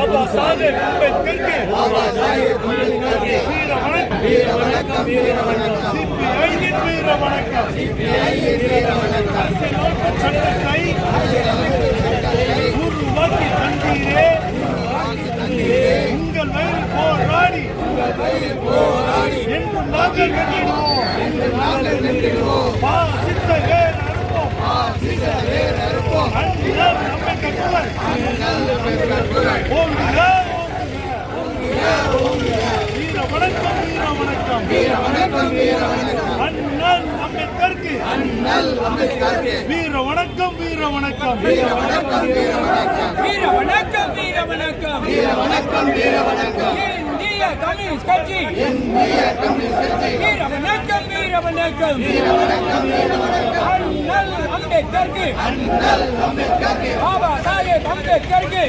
பாபா சாஹேப் அம்பேத்கருக்கு வீர வணக்கம் சிபிஐயின் வீர வணக்கம் அரசியலமைப்பு சட்டத்தை உருவாக்கி தந்தீரே உங்கள் வயல் போராடி என்று நாங்கள் வென்றிடுவோம் பாசிச வேர் அறுப்போம் அண்ணல் அம்பேத்கர் ஓங்குக வீர வணக்கம் அண்ணல் அம்பேத்கருக்கு வீர வணக்கம் இந்திய கம்யூனிஸ்ட் கட்சி வீர வணக்கம் அண்ணல் அம்பேத்கருக்கு பாபா சாஹேப் அம்பேத்கருக்கு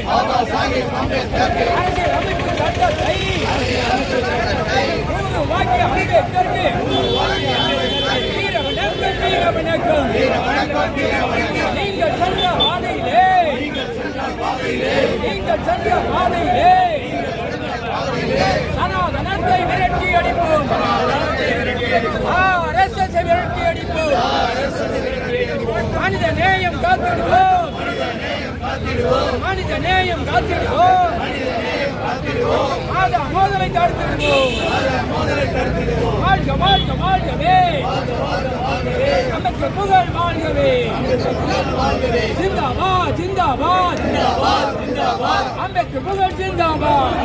அரசியல் அமைப்பு சட்டத்தை உருவாக்கிய அம்பேத்கருக்கு வீர வணக்கம் நீங்கள் சென்ற பாதையிலே சனாதனத்தை விரட்டி அடிப்போம் RSS விரட்டி அடிப்போம் மனித நேயம் காத்திடுவோம் மோதலை தடுத்திடுவோம் வாழ்கவே அம்பேத்கர் புகழ் வாழ்கவே ஜிந்தாபாத் அம்பேத்கர் புகழ் ஜிந்தாபாத்